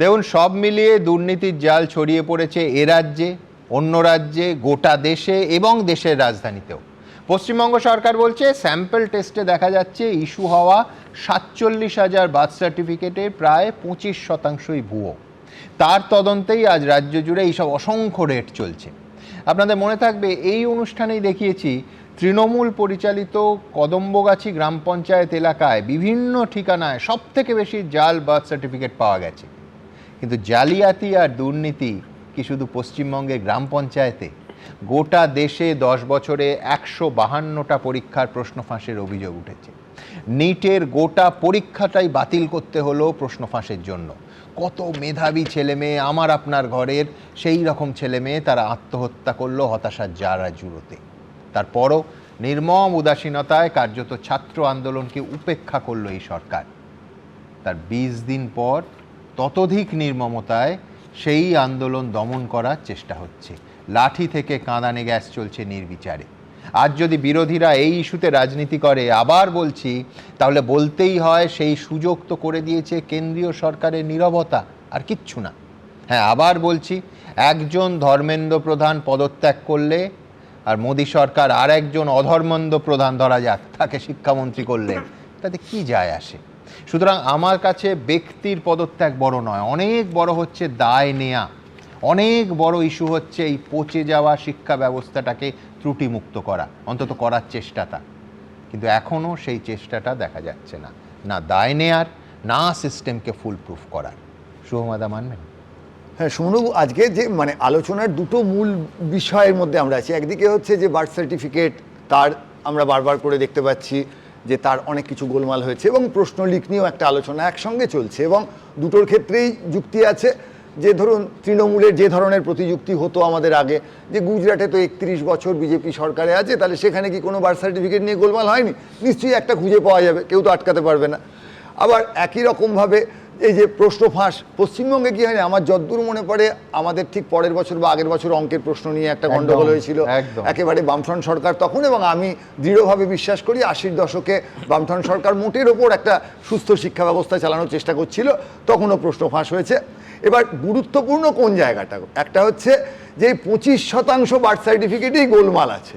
দেখুন, সব মিলিয়ে দুর্নীতির জাল ছড়িয়ে পড়েছে এ রাজ্যে, অন্য রাজ্যে, গোটা দেশে এবং দেশের রাজধানীতেও। পশ্চিমবঙ্গ সরকার বলছে স্যাম্পল টেস্টে দেখা যাচ্ছে ইস্যু হওয়া ৪৭,০০০ বার্থ সার্টিফিকেটে প্রায় ২৫% ভুয়ো। তার তদন্তেই আজ রাজ্য জুড়ে এইসব অসংখ্য রেট চলছে। আপনাদের মনে থাকবে এই অনুষ্ঠানেই দেখিয়েছি তৃণমূল পরিচালিত কদম্বগাছি গ্রাম পঞ্চায়েত এলাকায় বিভিন্ন ঠিকানায় সবথেকে বেশি জাল বার্থ সার্টিফিকেট পাওয়া গেছে। কিন্তু জালিয়াতি আর দুর্নীতি কি শুধু পশ্চিমবঙ্গের গ্রাম পঞ্চায়েতে? গোটা দেশে 10 বছরে 152টা পরীক্ষার প্রশ্ন ফাঁসের অভিযোগ উঠেছে। নিটের গোটা পরীক্ষাটাই বাতিল করতে হলো প্রশ্ন ফাঁসের জন্য। কত মেধাবী ছেলে মেয়ে, আমার আপনার ঘরের সেই রকম ছেলে মেয়ে, তারা আত্মহত্যা করলো হতাশার জারা জুড়োতে। তারপরও নির্মম উদাসীনতায় কার্যত ছাত্র আন্দোলনকে উপেক্ষা করলো এই সরকার। তার 20 দিন পর ততোধিক নির্মমতায় সেই আন্দোলন দমন করার চেষ্টা হচ্ছে। লাঠি থেকে কাঁদানে গ্যাস চলছে নির্বিচারে। আজ যদি বিরোধীরা এই ইস্যুতে রাজনীতি করে, আবার বলছি, তাহলে বলতেই হয় সেই সুযোগ তো করে দিয়েছে কেন্দ্রীয় সরকারের নীরবতা, আর কিচ্ছু না। হ্যাঁ, আবার বলছি, একজন ধর্মেন্দ্র প্রধান পদত্যাগ করলে আর মোদী সরকার আর একজন অধর্মেন্দ্র প্রধান, ধরা যাক, তাকে শিক্ষামন্ত্রী করলেন, তাতে কি যায় আসে? সুতরাং আমার কাছে ব্যক্তির পদত্যাগ বড় নয়, অনেক বড় হচ্ছে দায় নেয়া। অনেক বড় ইস্যু হচ্ছে এই পচে যাওয়া শিক্ষা ব্যবস্থাটাকে ত্রুটিমুক্ত করা, অন্তত করার চেষ্টাটা। কিন্তু এখনও সেই চেষ্টাটা দেখা যাচ্ছে না, না দায় নেয়ার, না সিস্টেমকে ফুল প্রুফ করার। শুভমাদা মানবেন? হ্যাঁ সুমনবাবু, আজকে যে আলোচনার দুটো মূল বিষয়ের মধ্যে আমরা আছি। একদিকে হচ্ছে যে বার্থ সার্টিফিকেট, তার আমরা বারবার করে দেখতে পাচ্ছি যে তার অনেক কিছু গোলমাল হয়েছে, এবং প্রশ্ন লিক নিয়েও একটা আলোচনা একসঙ্গে চলছে, এবং দুটোর ক্ষেত্রেই যুক্তি আছে। যে ধরুন তৃণমূলের যে ধরনের প্রতিযুক্তি হতো আমাদের আগে, যে গুজরাটে তো 31 বছর বিজেপি সরকারে আছে, তাহলে সেখানে কি কোনো বার্থ সার্টিফিকেট নিয়ে গোলমাল হয়নি? নিশ্চয়ই একটা খুঁজে পাওয়া যাবে, কেউ তো আটকাতে পারবে না। আবার একই রকমভাবে এই যে প্রশ্ন ফাঁস, পশ্চিমবঙ্গে কি হয়নি, আমার যতদূর মনে পড়ে আমাদের ঠিক পরের বছর বা আগের বছর অঙ্কের প্রশ্ন নিয়ে একটা গন্ডগোল হয়েছিল একেবারে বামফ্রন্ট সরকার তখন, এবং আমি দৃঢ়ভাবে বিশ্বাস করি 80-র দশকে বামফ্রন্ট সরকার মোটের ওপর একটা সুস্থ শিক্ষা ব্যবস্থা চালানোর চেষ্টা করছিল, তখনও প্রশ্ন ফাঁস হয়েছে। এবার গুরুত্বপূর্ণ কোন জায়গাটা, একটা হচ্ছে যে 25% বার্থ সার্টিফিকেটেই গোলমাল আছে।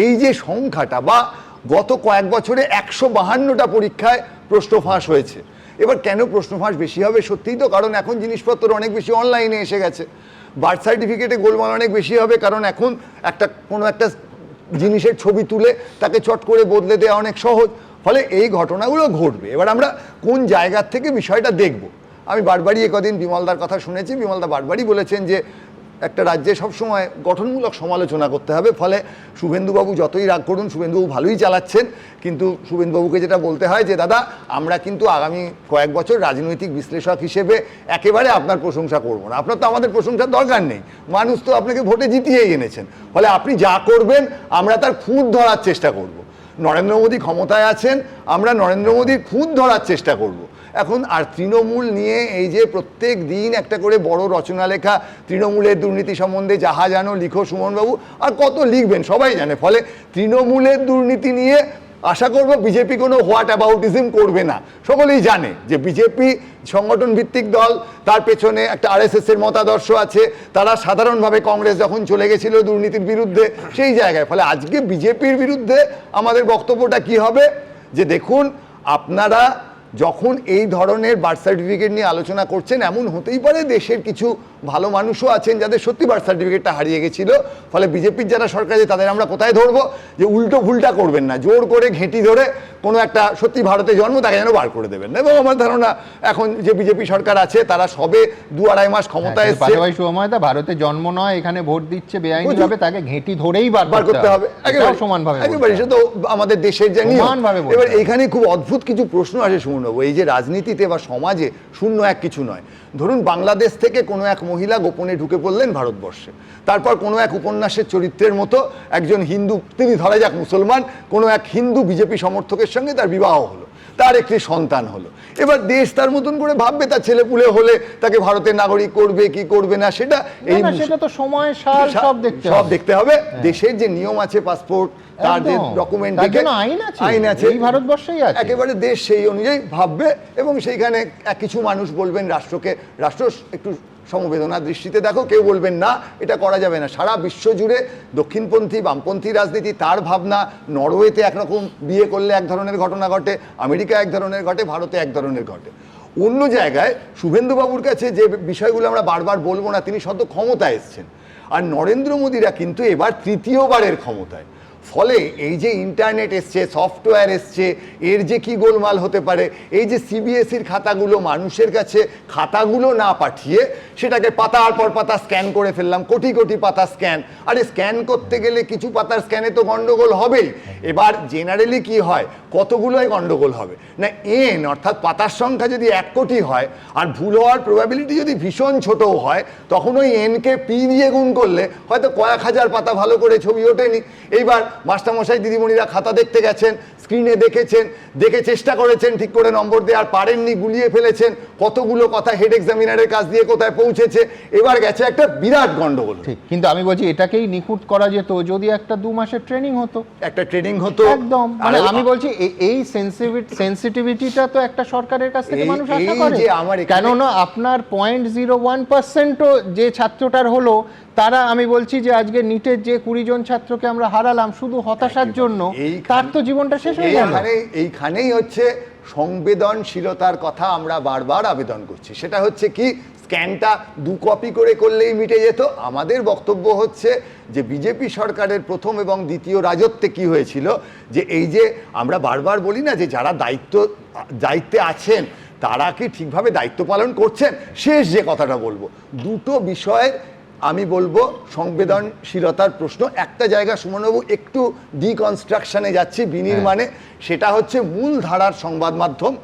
এই যে সংখ্যাটা, বা গত কয়েক বছরে 152টা পরীক্ষায় প্রশ্ন ফাঁস হয়েছে। এবার কেন প্রশ্ন ফাঁস বেশি হবে? সত্যিই তো কারণ এখন জিনিসপত্র অনেক বেশি অনলাইনে এসে গেছে। বার্থ সার্টিফিকেটে গোলমাল অনেক বেশি হবে কারণ এখন কোনো একটা জিনিসের ছবি তুলে তাকে চট করে বদলে দেওয়া অনেক সহজ। ফলে এই ঘটনাগুলো ঘটবে। এবার আমরা কোন জায়গার থেকে বিষয়টা দেখব। আমি বারবারই একদিন বিমলদার কথা শুনেছি, বিমলদা বারবারই বলেছেন যে একটা রাজ্যে সবসময় গঠনমূলক সমালোচনা করতে হবে। ফলে শুভেন্দুবাবু যতই রাগ করুন, শুভেন্দুবাবু ভালোই চালাচ্ছেন, কিন্তু শুভেন্দুবাবুকে যেটা বলতে হয় যে দাদা, আমরা কিন্তু আগামী কয়েক বছর রাজনৈতিক বিশ্লেষক হিসেবে একেবারে আপনার প্রশংসা করব না। আপনার তো আমাদের প্রশংসার দরকার নেই, মানুষ তো আপনাকে ভোটে জিতিয়েই এনেছেন। ফলে আপনি যা করবেন আমরা তার খুঁত ধরার চেষ্টা করব। নরেন্দ্র মোদী ক্ষমতায় আছেন, আমরা নরেন্দ্র মোদীর খুঁত ধরার চেষ্টা করব। এখন আর তৃণমূল নিয়ে এই যে প্রত্যেক দিন একটা করে বড় রচনা লেখা, তৃণমূলের দুর্নীতি সম্বন্ধে যাহা জানো লিখো সুমনবাবু, আর কত লিখবেন সবাই জানে। ফলে তৃণমূলের দুর্নীতি নিয়ে আশা করব বিজেপি কোনো হোয়াট অ্যাবাউটিজম করবে না। সকলেই জানে যে বিজেপি সংগঠন ভিত্তিক দল, তার পেছনে একটা RSS এর মতাদর্শ আছে। তারা সাধারণভাবে কংগ্রেস যখন চলে গেছিল দুর্নীতির বিরুদ্ধে, সেই জায়গায়। ফলে আজকে বিজেপির বিরুদ্ধে আমাদের বক্তব্যটা কি হবে, যে দেখুন আপনারা যখন এই ধরনের বার্থ সার্টিফিকেট নিয়ে আলোচনা করছেন, এমন হতেই পারে দেশের কিছু ভালো মানুষও আছেন যাদের সত্যি বার্থ সার্টিফিকেটটা হারিয়ে গেছিল। ফলে বিজেপির যারা সরকারে, তাদের আমরা কোথায় ধরবো, যে উল্টো ভুলটা করবেন না, জোর করে ঘেঁটি ধরে কোনো একটা সত্যি ভারতে জন্ম তাকে যেন বার করে দেবেন না। এবং আমার ধারণা এখন যে বিজেপি সরকার আছে তারা সবে 2-2.5 মাস ক্ষমতায় এসেছে। ভারতে জন্ম নয়, এখানে ভোট দিচ্ছে বেআইনিভাবে, তাকে ঘেঁটি ধরেই বার করতে হবে একেবারে সমানভাবে। সে তো আমাদের দেশের যে নিয়ম। এবার এখানে খুব অদ্ভুত কিছু প্রশ্ন আসে শুনবো। এই যে রাজনীতিতে বা সমাজে শূন্য এক কিছু নয়। ধরুন বাংলাদেশ থেকে কোনো এক মহিলা গোপনে ঢুকে পড়লেন ভারতবর্ষে, তারপর কোনো এক উপন্যাসের চরিত্রের মতো একজন হিন্দু, তিনি ধরা যাক মুসলমান, কোনো এক হিন্দু বিজেপি সমর্থকের সঙ্গে তার বিবাহ হলো। তার একটি সন্তান হলো, এবার দেশ তার মতন করে ভাববে, তার ছেলেপুলে হলে তাকে ভারতের নাগরিক করবে কি করবে না সেটা সেটা তো সময় সাল সব দেখতে হবে। দেশের যে নিয়ম আছে, পাসপোর্ট, তার যে ডকুমেন্ট, আইন আছে, এই ভারতবর্ষেই আছে, একেবারে দেশ সেই অনুযায়ী ভাববে এবং সেইখানে কিছু মানুষ বলবেন রাষ্ট্র একটু সমবেদনা দৃষ্টিতে দেখো, কেউ বলবেন না এটা করা যাবে না। সারা বিশ্ব জুড়ে দক্ষিণপন্থী বামপন্থী রাজনীতি, তার ভাবনা। নরওয়েতে একরকম বিয়ে করলে এক ধরনের ঘটনা ঘটে, আমেরিকা এক ধরনের ঘটে, ভারতে এক ধরনের ঘটে। অন্য জায়গায় শুভেন্দুবাবুর কাছে যে বিষয়গুলো আমরা বারবার বলবো না, তিনি সদ্য ক্ষমতায় এসছেন, আর নরেন্দ্র মোদীরা কিন্তু এবার তৃতীয়বারের ক্ষমতায়। ফলে এই যে ইন্টারনেট এসছে, সফটওয়্যার এসছে, এর যে কি গোলমাল হতে পারে, এই যে সিবিএসইর খাতাগুলো মানুষের কাছে খাতাগুলো না পাঠিয়ে সেটাকে পাতার পর পাতা স্ক্যান করে ফেললাম, কোটি কোটি পাতা স্ক্যান। আরে স্ক্যান করতে গেলে কিছু পাতার স্ক্যানে তো গন্ডগোল হবেই। এবার জেনারেলি কি হয়, কতগুলোই গন্ডগোল হবে না, এন অর্থাৎ পাতার সংখ্যা যদি 1 কোটি হয় আর ভুল হওয়ার প্রবাবিলিটি যদি ভীষণ ছোটও হয়, তখন ওই এনকে পি দিয়ে গুণ করলে হয়তো কয়েক হাজার পাতা ভালো করে ছবি ওঠেনি। এইবার মাস্টারমশাই দিদিমণিরা খাতা দেখতে গেছেন, স্ক্রিনে দেখেছেন, দেখে চেষ্টা করেছেন ঠিক করে নম্বর দেওয়ার, পারেননি, গুলিয়ে ফেলেছেন, কতগুলো কথা হেড এক্সামিনারের কাছ দিয়ে কোথায় পৌঁছেছে, এবার গেছে একটা বিরাট গন্ডগোল। ঠিক, কিন্তু আমি বলছি এটাকেই নিখুঁত করা যেত যদি একটা 2 মাসের ট্রেনিং হতো, একদম। মানে আমি বলছি এই সেন্সিটিভিটিটা তো একটা সরকারের কাছ থেকে মানুষ আশা করে, কেননা আপনার 0.01%ও যে ছাত্রটার হলো, তারা আমি বলছি যে আজকে নিটের যে 20 জন ছাত্রকে আমরা হারালাম শুধু হতাশার জন্য, তার তো জীবনটা শেষ হয়ে গেল। এইখানেই হচ্ছে সংবেদনশীলতার কথা আমরা বারবার আবেদন করছি। সেটা হচ্ছে কি, স্ক্যানটা 2 কপি করে করলেই মিটে যেত। আমাদের বক্তব্য হচ্ছে যে বিজেপি সরকারের প্রথম এবং দ্বিতীয় রাজত্বে কি হয়েছিল, যে এই যে আমরা বারবার বলি না যে যারা দায়িত্বে আছেন তারা কি ঠিকভাবে দায়িত্ব পালন করছেন। শেষ যে কথাটা বলবো, দুটো বিষয়ের আমি বলবো সংবেদনশীলতার প্রশ্ন। একটা জায়গা সুমনবাবু একটু ডিকনস্ট্রাকশনে যাচ্ছি, বিনির্মাণে, সেটা হচ্ছে মূলধারার সংবাদ মাধ্যম।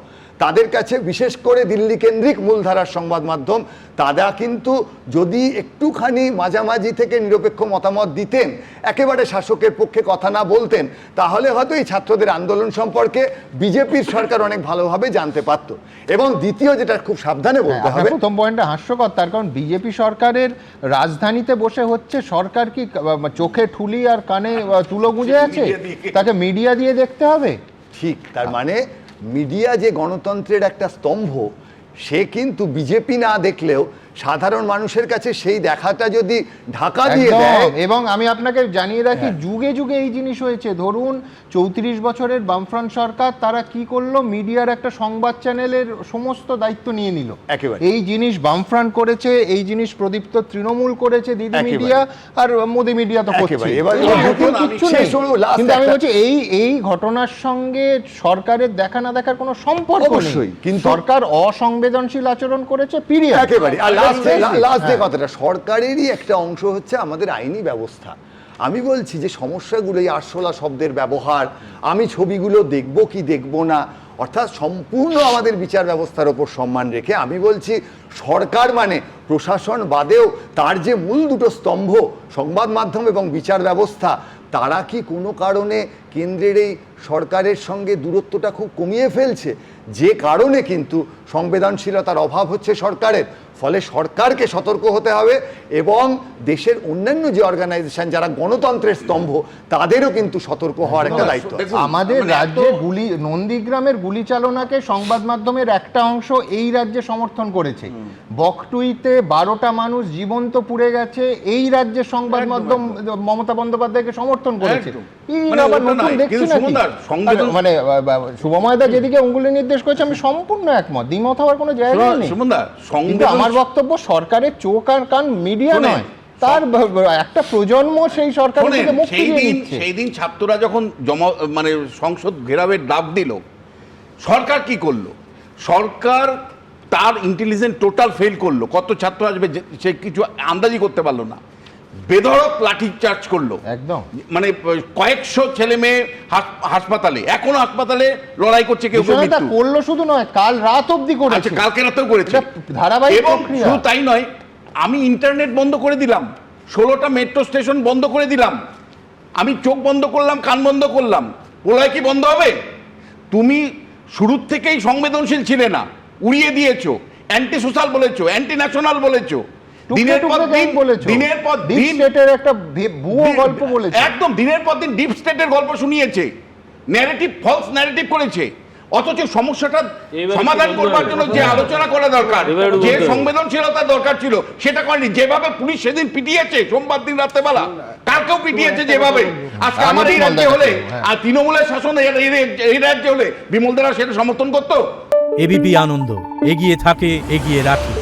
তাদের কাছে বিশেষ করে দিল্লি কেন্দ্রিক মূলধারার সংবাদ মাধ্যম, তারা কিন্তু যদি একটুখানি মাঝামাঝি থেকে নিরপেক্ষ মতামত দিতেন, একেবারে শাসকের পক্ষে কথা না বলতেন, তাহলে হয়তো এই ছাত্রদের আন্দোলন সম্পর্কে বিজেপির সরকার অনেক ভালোভাবে জানতে পারত। এবং দ্বিতীয় যেটা খুব সাবধানে বলতে হবে, প্রথম পয়েন্টটা হাস্যকর, তার কারণ বিজেপি সরকারের রাজধানীতে বসে হচ্ছে, সরকার কি চোখে ঠুলি আর কানে তুলো গুঁজে আছে, তাকে মিডিয়া দিয়ে দেখতে হবে। ঠিক, তার মানে মিডিয়া যে গণতন্ত্রের একটা স্তম্ভ, সে কিন্তু বিজেপি না দেখলেও সাধারণ মানুষের কাছে সেই দেখাটা যদি ঢাকা দিয়ে দেয়। এবং আমি আপনাকে জানিয়ে রাখি, যুগে যুগে এই জিনিস হয়েছে। ধরুন 34 বছরের বামফ্রন্ট সরকার, তারা কি করলো, মিডিয়ার একটা সংবাদ চ্যানেলের সমস্ত দায়িত্ব নিয়ে নিল। এই জিনিস বামফ্রন্ট করেছে, এই জিনিস প্রদীপ্ত তৃণমূল করেছে, দিদি মিডিয়া আর মোদি মিডিয়া তো করছে। কিন্তু আমি বলছি এই ঘটনার সঙ্গে সরকারের দেখা না দেখার কোনো সম্পর্ক নেই, কিন্তু সরকার অসংবেদনশীল আচরণ করেছে, পিরিয়ড। একেবারে লাস্ট যে কথাটা, সরকারেরই একটা অংশ হচ্ছে আমাদের আইনি ব্যবস্থা। আমি বলছি যে সমস্যাগুলো, এই আরশোলা শব্দের ব্যবহার, আমি ছবিগুলো দেখব কি দেখব না, অর্থাৎ সম্পূর্ণ আমাদের বিচার ব্যবস্থার ওপর সম্মান রেখে আমি বলছি সরকার মানে প্রশাসন বাদেও তার যে মূল দুটো স্তম্ভ সংবাদ মাধ্যম এবং বিচার ব্যবস্থা, তারা কি কোনো কারণে কেন্দ্রের এই সরকারের সঙ্গে দূরত্বটা খুব কমিয়ে ফেলছে, যে কারণে কিন্তু সংবেদনশীলতার অভাব হচ্ছে সরকারের। ফলে সরকারকে সতর্ক হতে হবে এবং দেশের অন্যান্য যে অর্গানাইজেশন যারা গণতন্ত্রের স্তম্ভ, তাদেরও কিন্তু সতর্ক হওয়ার একটা দায়িত্ব। আমাদের রাজ্যে নন্দীগ্রামের গুলি চালনাকে সংবাদ মাধ্যমের একটা অংশ এই রাজ্যে সমর্থন করেছে। বকটুইতে 12টা মানুষ জীবন্ত পুড়ে গেছে, এই রাজ্যের সংবাদ মাধ্যম মমতা বন্দ্যোপাধ্যায়কে সমর্থন করেছে। মানে শুভময়দা যেদিকে অঙ্গুলি নির্দেশ করেছে আমি সম্পূর্ণ একমত, দ্বিমত হওয়ার কোনো জায়গা নেই। কিন্তু আমার বক্তব্য সরকারের চোখ আর কান মিডিয়া নয়, তার একটা প্রজন্ম সেই সরকার থেকে মুক্তি দিয়ে দিচ্ছে। সেই দিন ছাত্ররা যখন মানে সংসদ ঘেরাবের ডাক দিল, সরকার কি করলো? সরকার তার ইন্টেলিজেন্স টোটাল ফেল করলো। কত ছাত্র আসবে সে কিছু আন্দাজি করতে পারলো না, বেধড়ক লাঠি চার্জ করলো একদম। মানে কয়েকশো ছেলে মেয়ে হাসপাতালে, এখনো হাসপাতালে লড়াই করছে। কেউ করলো শুধু নয়, কাল রাত অবধি করেছে, কালকে রাতেও করেছে ধারাবাহিক। এবং শুধু তাই নয়, আমি ইন্টারনেট বন্ধ করে দিলাম, 16টা মেট্রো স্টেশন বন্ধ করে দিলাম, আমি চোখ বন্ধ করলাম, কান বন্ধ করলাম, প্রলয় কি বন্ধ হবে? তুমি শুরুর থেকেই সংবেদনশীল ছিলে না, উড়িয়ে দিয়েছো, অ্যান্টি সোশ্যাল বলেছো, অ্যান্টি ন্যাশনাল বলেছো, দিনের পর দিন দিনের পর দিন একটা ভুয়ো গল্প বলেছে, একদম দিনের পর দিন ডিপ স্টেটের গল্প শুনিয়েছে, ন্যারেটিভ, ফলস ন্যারেটিভ করেছে। অথচ সমস্যাটা সমাধান করবার জন্য যে আলোচনা করা দরকার, যে সংবেদনশীলতা দরকার ছিল, সেটা করেনি। যেভাবে পুলিশ সেদিন পিটিয়েছে সোমবার দিন রাত্রেবেলা, কালকেও পিটিয়েছে যেভাবে, আজকে আমার এই রাজ্যে হলে আর তৃণমূলের শাসন এই রাজ্যে হলে বিমল দারা সেটা সমর্থন করতো? এবিপি আনন্দ, এগিয়ে থাকে, এগিয়ে রাখে।